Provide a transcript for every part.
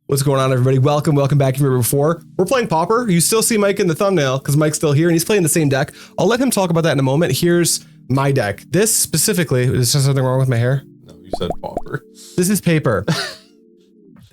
What's going on, everybody? Welcome back. If you were before, we're playing Pauper. You still see Mike in the thumbnail because Mike's still here and he's playing the same deck. I'll let him talk about that in a moment. Here's my deck. This specifically, is there something wrong with my hair? No, you said Pauper. This is paper.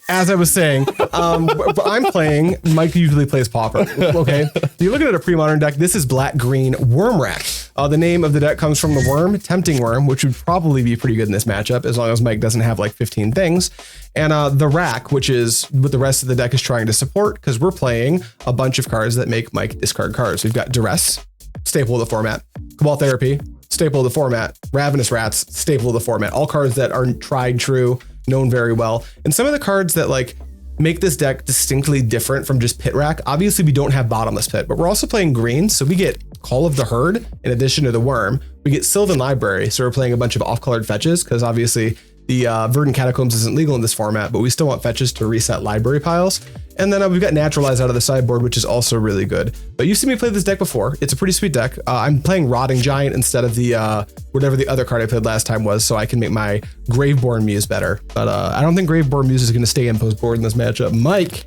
As I was saying, I'm playing, Mike usually plays Pauper, okay? You're looking at a pre-modern deck. This is black-green Wurm Rack. The name of the deck comes from the worm, Tempting Wurm, which would probably be pretty good in this matchup as long as Mike doesn't have like 15 things. And the Rack, which is what the rest of the deck is trying to support, because we're playing a bunch of cards that make Mike discard cards. We've got Duress, staple of the format, Cabal Therapy, staple of the format, Ravenous Rats, staple of the format, all cards that are tried true, known very well. And some of the cards that like make this deck distinctly different from just Pit Rack. Obviously we don't have Bottomless Pit, but we're also playing green. So we get Call of the Herd in addition to the Worm. We get Sylvan Library. So we're playing a bunch of off-colored fetches because obviously the Verdant Catacombs isn't legal in this format, but we still want fetches to reset library piles. And then we've got Naturalize out of the sideboard, which is also really good. But you've seen me play this deck before. It's a pretty sweet deck. I'm playing Rotting Giant instead of the whatever the other card I played last time was, so I can make my Graveborn Muse better. But I don't think Graveborn Muse is going to stay in post board in this matchup. Mike.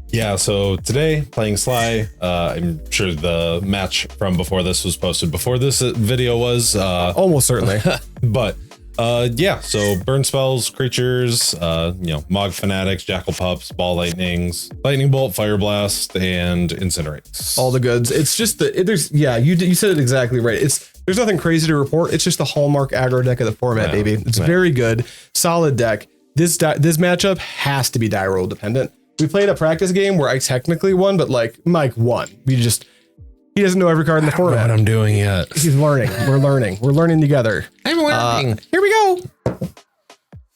Yeah, so today playing Sligh. I'm sure the match from before this was posted before this video was. Almost certainly. But yeah, so burn spells, creatures, Mogg Fanatics, Jackal Pups, Ball Lightnings, Lightning Bolt, Fireblast, and Incinerate. All the goods. It's just you said it exactly right. There's nothing crazy to report. It's just the hallmark aggro deck of the format, baby. It's very good, solid deck. This matchup has to be die roll dependent. We played a practice game where I technically won, but like Mike won. He doesn't know every card in the format. I don't know what I'm doing yet. He's learning. We're learning. We're learning together. I'm learning. Here we go.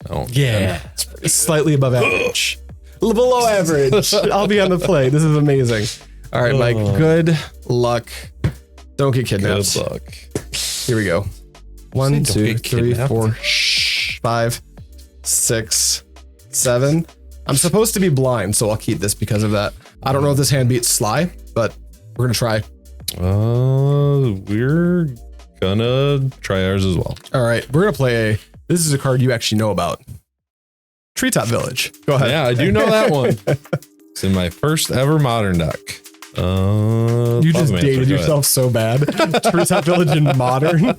Oh yeah, it's slightly above average. Below average. I'll be on the play. This is amazing. All right, Mike. Good luck. Don't get kidnapped. Good luck. Here we go. 1, 2, 3, 4, 5, 6, 7. I'm supposed to be blind, so I'll keep this because of that. I don't know if this hand beats Sligh, but we're gonna try. We're gonna try ours as well. All right, we're gonna play this is a card you actually know about. Treetop Village. Go ahead. Yeah, I do know that one. It's in my first ever modern deck. You just dated yourself so bad. Treetop Village in modern.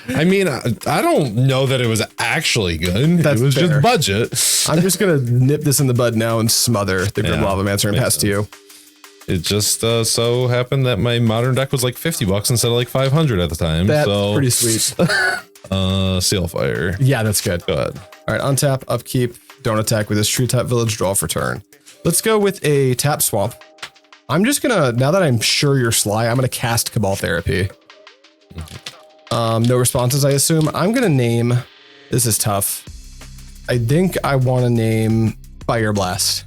I mean, I don't know that it was actually good. That's it was fair. just budget. I'm just gonna nip this in the bud now and smother the Grim Lavamancer and pass to you. It just so happened that my modern deck was like $50 instead of like 500 at the time. That's pretty sweet. Seal Fire. Yeah, that's good. Go ahead. All right, untap, upkeep, don't attack with this Treetop Village, draw for turn. Let's go with a tap swamp. I'm just gonna, now that I'm sure you're Sligh, I'm gonna cast Cabal Therapy. No responses, I assume. I'm gonna name, this is tough. I think I wanna name Fireblast.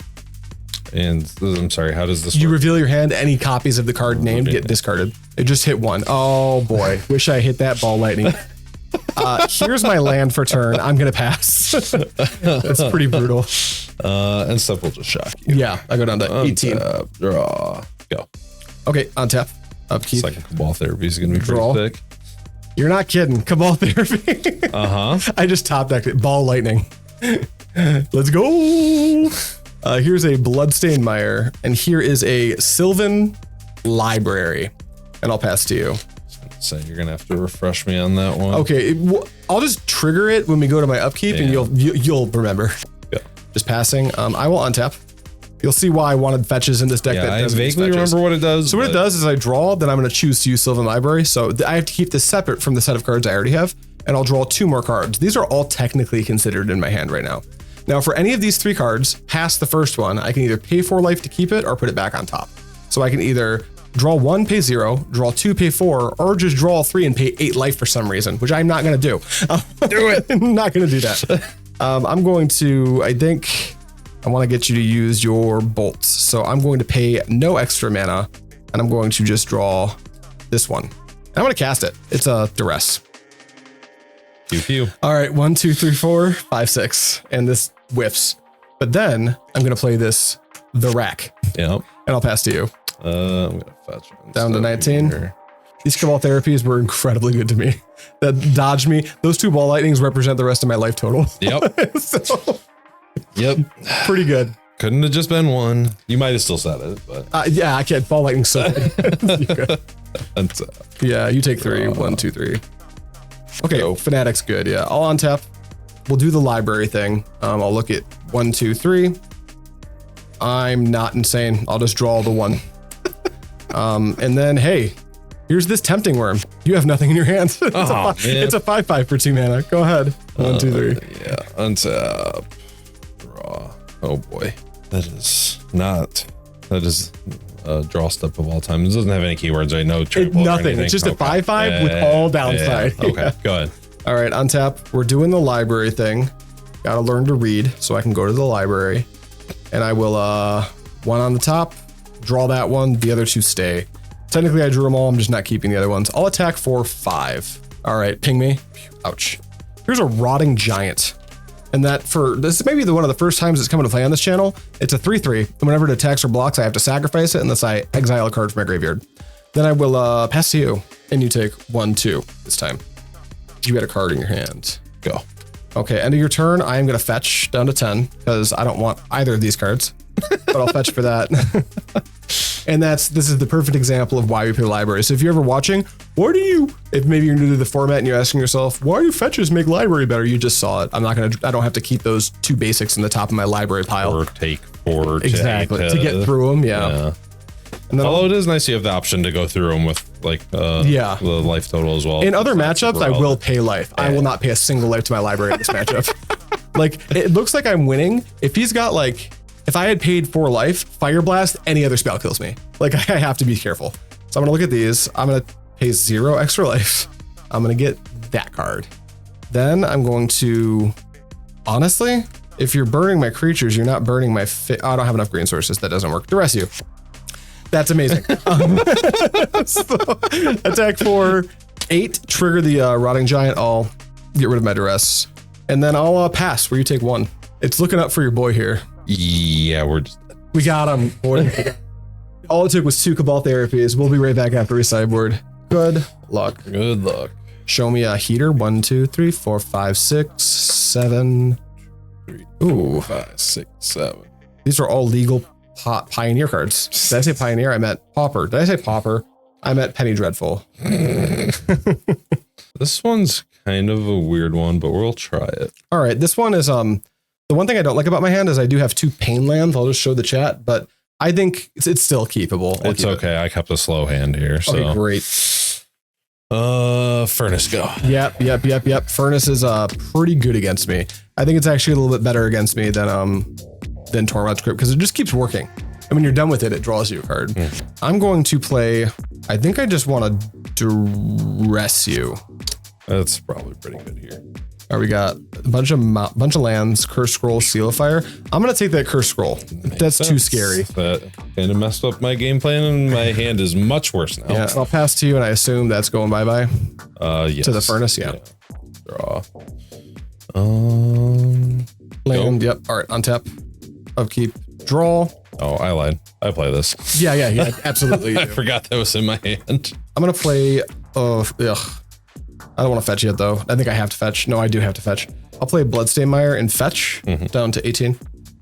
And I'm sorry, how does this work? You reveal your hand, any copies of the card named get discarded. It just hit one. Oh boy, wish I hit that Ball Lightning. Here's my land for turn. I'm gonna pass. That's pretty brutal. And stuff will just shock you. Yeah, I go down to 18. Draw. Go. Okay, untap. Upkeep. Second Cabal Therapy is gonna be Draw. pretty thick. You're not kidding. Cabal Therapy. I just top decked it. Ball Lightning. Let's go. Here's a Bloodstained Mire, and here is a Sylvan Library, and I'll pass to you. So you're gonna have to refresh me on that one. Okay, I'll just trigger it when we go to my upkeep, and you'll remember. Yeah. Just passing. I will untap. You'll see why I wanted fetches in this deck. Yeah, I vaguely remember what it does. So what it does is I draw, then I'm going to choose to use Sylvan Library. So I have to keep this separate from the set of cards I already have, and I'll draw 2 more cards. These are all technically considered in my hand right now. Now, for any of these 3 cards, past the first one, I can either pay 4 life to keep it or put it back on top. So I can either draw 1, pay 0, draw 2, pay 4, or just draw 3 and pay 8 life for some reason, which I'm not going to do. Do it. I'm not going to do that. I'm going to, I think I want to get you to use your bolts. So I'm going to pay no extra mana, and I'm going to just draw this one. And I'm going to cast it. It's a Duress. Pew pew. All right, 1, 2, 3, 4, 5, 6, and this whiffs. But then I'm going to play this, the Rack. Yep. And I'll pass to you. I'm going to fetch down to 19. Here. These Cabal Therapies were incredibly good to me. That dodged me. Those 2 Ball Lightnings represent the rest of my life total. Yep. So Yep. Pretty good. Couldn't have just been one. You might have still said it, but Yeah, I can't. Ball lightning so untap. Yeah, you take 3. 1, 2, 3. Okay, Go. Fanatic's good. Yeah, I'll untap. We'll do the library thing. I'll look at 1, 2, 3. I'm not insane. I'll just draw the 1. And then, hey, here's this Tempting Wurm. You have nothing in your hands. It's a 5/5 for 2 mana. Go ahead. 1, 2, 3. Yeah, untap. Draw. Oh boy. That is a draw step of all time. It doesn't have any keywords, right? No trample. Nothing. It's just a 5/5 with all downside. Yeah. Okay, go ahead. All right, untap. We're doing the library thing. Gotta learn to read so I can go to the library. And I will, 1 on the top, draw that one, the other 2 stay. Technically, I drew them all. I'm just not keeping the other ones. I'll attack for 5. All right, ping me. Ouch. Here's a Rotting Giant. And this may be one of the first times it's coming to play on this channel. It's a 3/3. And whenever it attacks or blocks, I have to sacrifice it unless I exile a card from my graveyard. Then I will pass to you, and you take 1, 2 this time. You had a card in your hand. Go. Okay, end of your turn, I am going to fetch down to 10 because I don't want either of these cards, but I'll fetch for that. And this is the perfect example of why we play library. So if you're ever watching, if maybe you're new to the format and you're asking yourself, why do fetches make library better? You just saw it. I don't have to keep those 2 basics in the top of my library pile. Or take 4 exactly to get through them. Yeah. And then although it is nice you have the option to go through them with the life total as well. In other matchups, I will pay life. I will not pay a single life to my library in this matchup. Like, it looks like I'm winning. If he's got if I had paid 4 life, Fireblast, any other spell kills me. Like, I have to be careful. So I'm gonna look at these. I'm gonna pay 0 extra life. I'm gonna get that card. Then I'm going to, honestly, if you're burning my creatures, you're not burning my I don't have enough green sources. That doesn't work. Duress you. That's amazing. So, attack for 8, trigger the Rotting Giant. I'll get rid of my Duress. And then I'll pass where you take 1. It's looking up for your boy here. Yeah, we got him. All it took was 2 Cabal Therapies. We'll be right back after we sideboard. Good luck. Good luck. Show me a heater. 1, 2, 3, 4, 5, 6, 7. 3, 4, 5, 6, 7. These are all legal Pioneer cards. Did I say Pioneer? I meant Pauper. Did I say Pauper? I meant Penny Dreadful. This one's kind of a weird one, but we'll try it. All right. This one is, the one thing I don't like about my hand is I do have 2 pain lands. I'll just show the chat, but I think it's still keepable. It's okay. I kept a slow hand here. So okay, great. Furnace go. Yep. Furnace is pretty good against me. I think it's actually a little bit better against me than Tormod's Crypt because it just keeps working. And when you're done with it, it draws you a card. I'm going to play, I think I just want to Duress you. That's probably pretty good here. All right, we got a bunch of lands, Curse Scroll, Seal of Fire. I'm going to take that Curse Scroll. That's too scary. That kind of messed up my game plan and my hand is much worse now. Yeah, I'll pass to you and I assume that's going bye-bye. Yes. To the Furnace, yeah. Draw. Land, yep. All right, untap. Upkeep, draw. Oh, I lied. I play this. Yeah, absolutely. I forgot that was in my hand. I'm going to play, I don't want to fetch yet though. I think I have to fetch. No, I do have to fetch. I'll play Bloodstained Mire and fetch down to 18.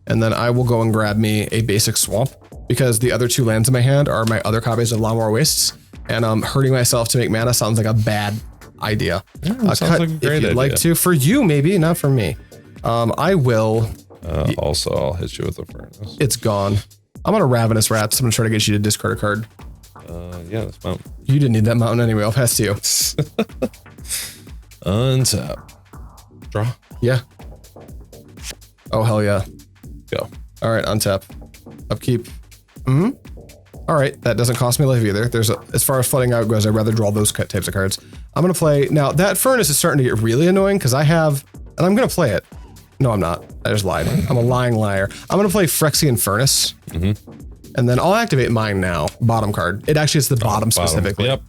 And then I will go and grab me a basic swamp because the other 2 lands in my hand are my other copies of Llanowar Wastes. And hurting myself to make mana sounds like a bad idea. Yeah, sounds like a great if you'd idea. like to. For you, maybe, not for me. I will. Also, I'll hit you with a Furnace. It's gone. I'm on a Ravenous Rats. I'm going to try to get you to discard a card. Yeah, that's mountain. You didn't need that mountain anyway. I'll pass to you. Untap. Draw. Yeah. Oh, hell yeah. Go. All right, untap. Upkeep. All right, that doesn't cost me life either. As far as flooding out goes, I'd rather draw those types of cards. I'm going to play. Now, that Furnace is starting to get really annoying because and I'm going to play it. No, I'm not. I just lied. I'm a lying liar. I'm going to play Phyrexian Furnace. And then I'll activate mine now. Bottom card. It actually is the bottom specifically. Yep.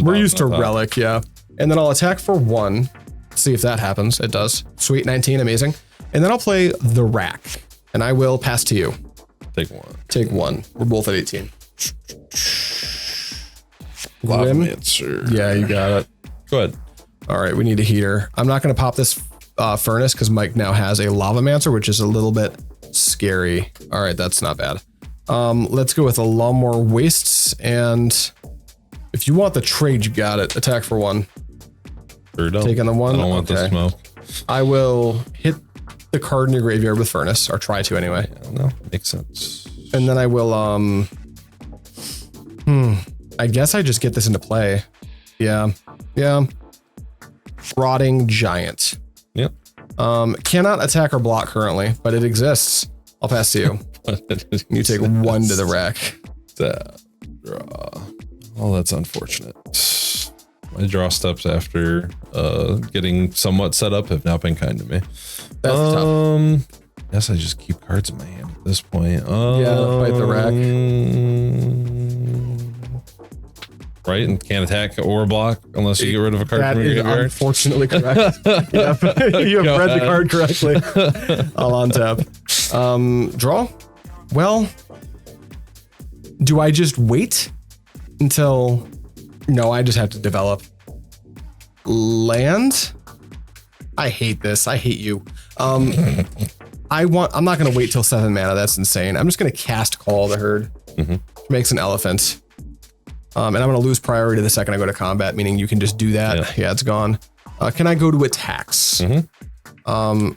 We're used to Relic, yeah. And then I'll attack for 1. See if that happens. It does. Sweet, 19, amazing. And then I'll play the Rack. And I will pass to you. Take 1. Take 1. We're both at 18. Lavamancer. Yeah, you got it. Go ahead. All right, we need a heater. I'm not going to pop this Furnace because Mike now has a Lavamancer, which is a little bit scary. All right, that's not bad. Let's go with a Llanowar Wastes, and if you want the trade, you got it. Attack for 1. Sure don't. Taking the 1. I don't want the smoke. I will hit the card in your graveyard with Furnace, or try to anyway. Yeah, no, makes sense. And then I will, I guess I just get this into play. Yeah. Rotting Giant. Yep. Cannot attack or block currently, but it exists. I'll pass to you. You take 1 to the rack. Draw. Oh, that's unfortunate. My draw steps after getting somewhat set up have not been kind to me. That's tough. Guess I just keep cards in my hand at this point. Yeah, fight the rack. Right, and can't attack or block unless you get rid of a card That from your is graveyard. unfortunately correct. You have read the card correctly. I'll untap. Draw? Well, do I just wait until... No, I just have to develop. Land? I hate this. I hate you. I'm not going to wait till 7 mana. That's insane. I'm just going to cast Call the Herd. Makes an elephant. And I'm going to lose priority the second I go to combat, meaning you can just do that. Yeah, it's gone. Can I go to attacks? Well, I'm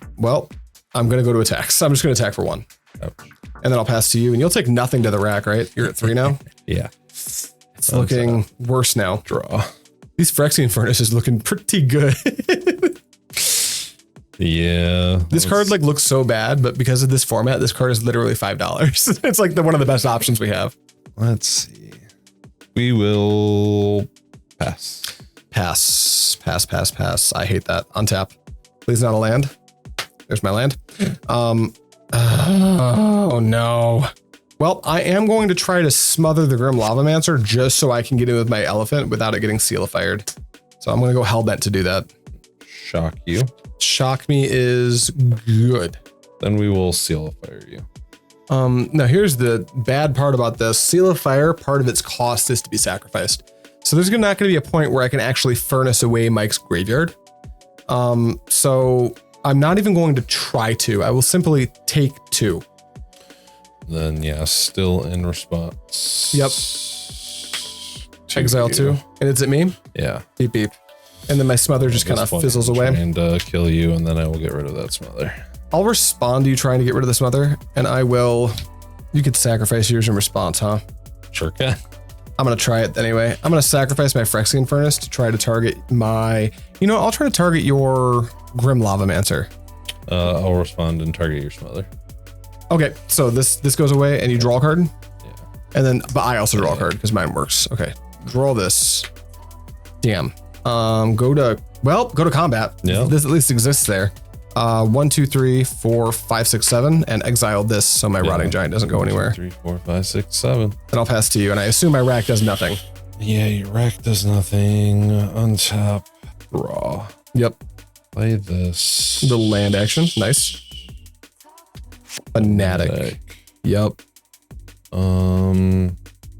going to go to attacks. I'm just going to attack for 1. Ouch. And then I'll pass to you, and you'll take nothing to the rack, right? You're at 3 now? Yeah. It's looking worse now. Draw. These Phyrexian Furnace is looking pretty good. Yeah. This card like looks so bad, but because of this format, this card is literally $5. It's like one of the best options we have. Let's see. We will pass. Pass. I hate that. Untap. Please not a land. There's my land. Oh no. Well, I am going to try to smother the Grim Lavamancer just so I can get in with my elephant without it getting seal-fired. So I'm going to go Hellbent to do that. Shock you. Shock me is good. Then we will seal fire you. Now here's the bad part about this. Seal of Fire, part of its cost is to be sacrificed. So there's not going to be a point where I can actually furnace away Mike's graveyard. So I'm not even going to try to. I will simply take 2. Then yeah, still in response. Yep. Exile 2. And it's at me? Yeah. Beep beep. And then my smother just kind of fizzles away. And kill you, and then I will get rid of that smother. I'll respond to you trying to get rid of the smother, and I will... You could sacrifice yours in response, huh? Sure can. I'm going to try it anyway. I'm going to sacrifice my Phyrexian Furnace to try to target my... You know, I'll try to target your Grim Lavamancer. I'll respond and target your smother. Okay, so this goes away, and you draw a card? Yeah. And then... But I also draw a card, because mine works. Okay, draw this. Damn. Go to combat. Yeah. This at least exists there. 1, 2, 3, 4, 5, 6, 7, and exile this so my Rotting Giant doesn't go anywhere. 3, 4, 5, 6, 7. Then I'll pass to you, and I assume my rack does nothing. Yeah, your rack does nothing. Untap. Draw. Yep. Play this. The land action. Nice. Fanatic. Yep.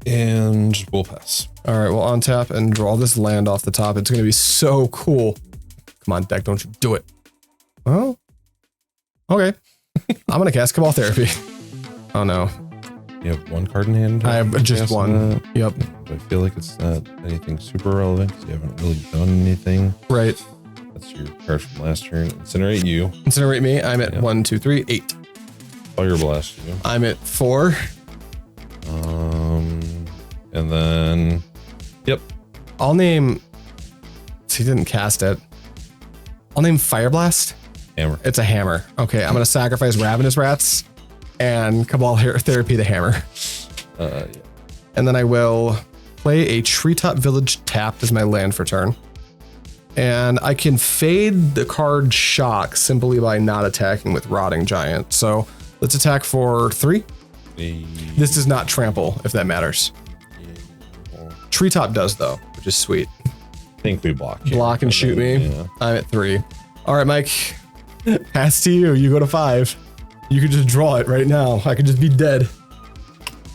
And we'll pass. All right, we'll untap and draw this land off the top. It's going to be so cool. Come on, deck, don't you do it. Well, okay. I'm going to cast Cabal Therapy. Oh, no. You have 1 card in hand? I have just 1. Yep. I feel like it's not anything super relevant because you haven't really done anything. Right. That's your card from last turn. Incinerate you. Incinerate me. I'm at 1, 2, 3, 8. Fireblast you. I'm at 4. And then, yep. I'll name... He didn't cast it. I'll name Fireblast. Hammer. It's a hammer. Okay, I'm going to sacrifice Ravenous Rats and Cabal Therapy the hammer. Yeah. And then I will play a Treetop Village tapped as my land for turn. And I can fade the card Shock simply by not attacking with Rotting Giant. So let's attack for 3. This does not trample, if that matters. Treetop does, though, which is sweet. I think we block here. Block and shoot me. Yeah. I'm at 3. All right, Mike. Pass to you. You go to 5. You could just draw it right now. I could just be dead.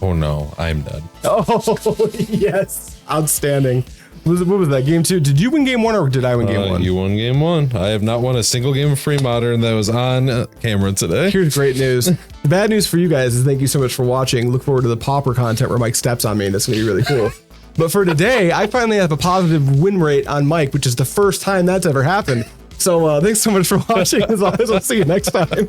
Oh no, I'm dead. Oh, yes. Outstanding. What was that, game 2? Did you win game 1 or did I win game 1? You won game 1. I have not won a single game of Premodern that was on camera today. Here's great news. The bad news for you guys is thank you so much for watching. Look forward to the Pauper content where Mike steps on me, and that's going to be really cool. But for today, I finally have a positive win rate on Mike, which is the first time that's ever happened. So thanks so much for watching. As always, I'll see you next time.